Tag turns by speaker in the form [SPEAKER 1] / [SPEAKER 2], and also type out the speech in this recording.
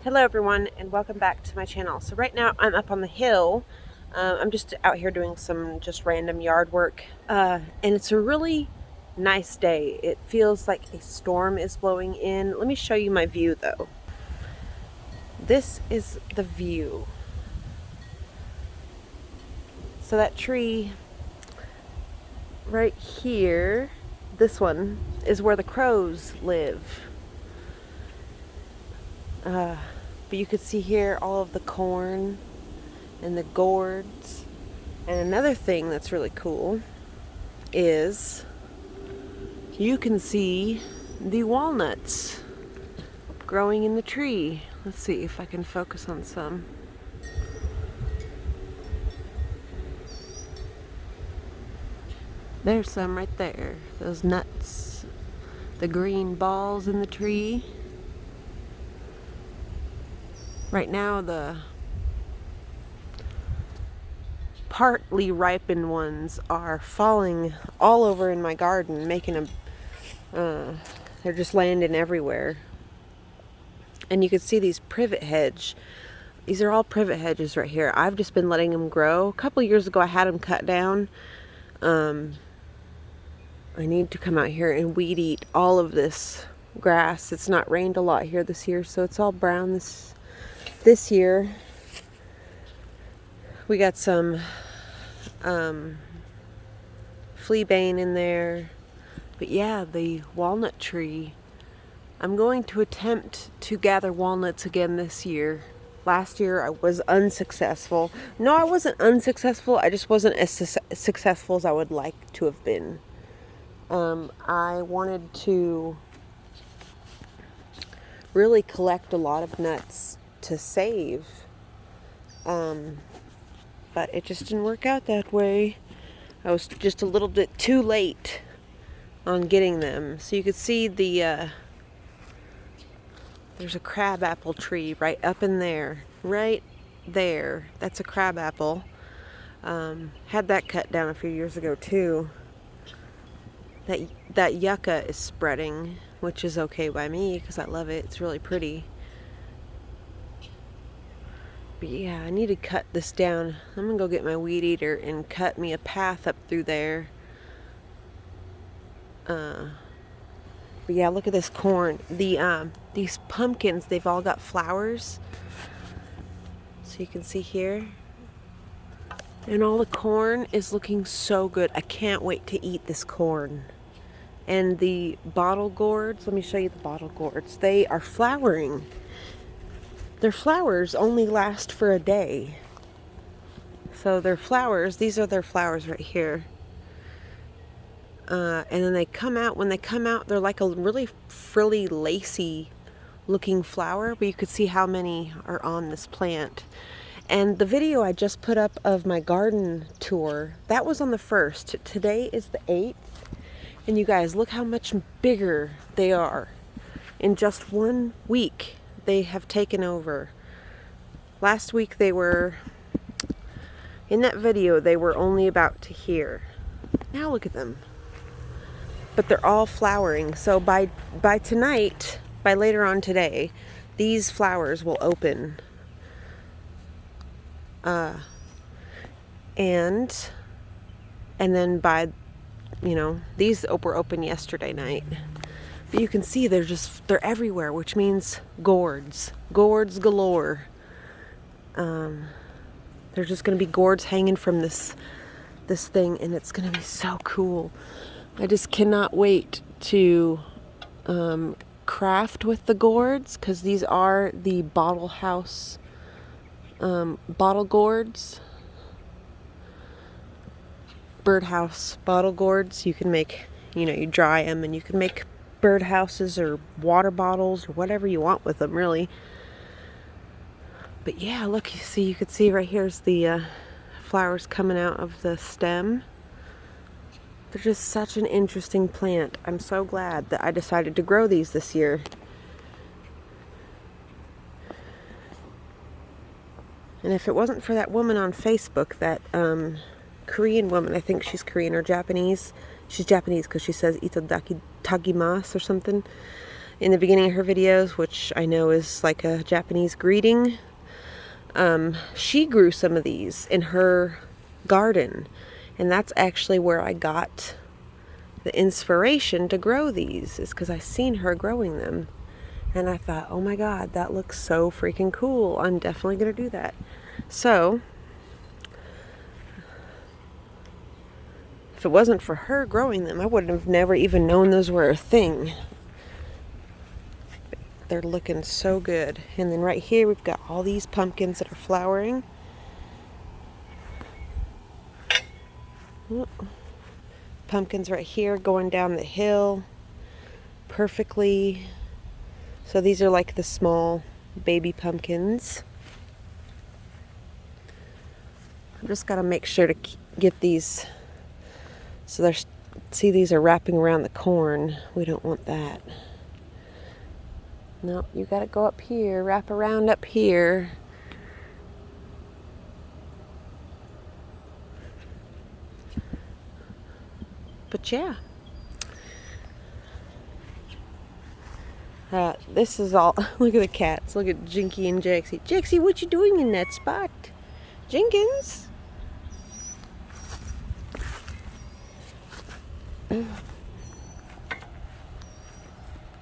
[SPEAKER 1] Hello everyone and welcome back to my channel. So right now I'm up on the hill. I'm just out here doing some just random yard work and it's a really nice day. It feels like a storm is blowing in. Let me show you my view though. This is the view. So that tree right here, this one, is where the crows live. But you could see here all of the corn and the gourds. And another thing that's really cool is you can see the walnuts growing in the tree. Let's see if I can focus on some. There's some right there. Those nuts. The green balls in the tree. Right now the partly ripened ones are falling all over in my garden, making a they're just landing everywhere. And you can see these privet hedge. These are all privet hedges right here. I've just been letting them grow. A couple years ago I had them cut down. I need to come out here and weed eat all of this grass. It's not rained a lot here this year, so it's all brown this year. We got some fleabane in there. But yeah, the walnut tree. I'm going to attempt to gather walnuts again this year. Last year I was unsuccessful. No, I wasn't unsuccessful. I just wasn't as successful as I would like to have been. I wanted to really collect a lot of nuts to save. But it just didn't work out that way. I was just a little bit too late on getting them. So you could see there's a crabapple tree right up in there. Right there. That's a crabapple. Had that cut down a few years ago too. That yucca is spreading, which is okay by me because I love it. It's really pretty. But yeah, I need to cut this down. I'm gonna go get my weed eater and cut me a path up through there. But yeah, look at this corn. These pumpkins, they've all got flowers. So you can see here. And all the corn is looking so good. I can't wait to eat this corn. And the bottle gourds, let me show you the bottle gourds. They are flowering. Their flowers only last for a day. So their flowers, these are their flowers right here. And then they come out, when they come out, they're like a really frilly, lacy looking flower, but you could see how many are on this plant. And the video I just put up of my garden tour, that was on the 1st. Today is the 8th. And you guys, look how much bigger they are. In just 1 week, they have taken over. Last week they were, in that video, they were only about to here. Now look at them. But they're all flowering. So by tonight, by later on today, these flowers will open. And then by, these were open yesterday night. But you can see they're everywhere, which means gourds galore. There's just going to be gourds hanging from this thing, and it's going to be so cool. I just cannot wait to craft with the gourds, because these are the bottle house bottle gourds. Birdhouse bottle gourds. You can make, you dry them and you can make birdhouses or water bottles or whatever you want with them, really. But yeah, look, you could see right here's the flowers coming out of the stem. They're just such an interesting plant. I'm so glad that I decided to grow these this year. And if it wasn't for that woman on Facebook, that Korean woman, I think she's Korean or Japanese. She's Japanese because she says itadaki takimasu or something. in the beginning of her videos, which I know is like a Japanese greeting. She grew some of these in her garden, and that's actually where I got the inspiration to grow these, is because I seen her growing them, and I thought, oh my god, that looks so freaking cool. I'm definitely gonna do that. So if it wasn't for her growing them, I would have never even known those were a thing. They're looking so good. And then right here we've got all these pumpkins that are flowering. Pumpkins right here going down the hill perfectly. So these are like the small baby pumpkins. I've just got to make sure to get these. So there's, see, these are wrapping around the corn. We don't want that. No, you got to go up here, wrap around up here. But yeah. This is all, look at the cats. Look at Jinky and Jaxie. Jaxie, what you doing in that spot? Jenkins?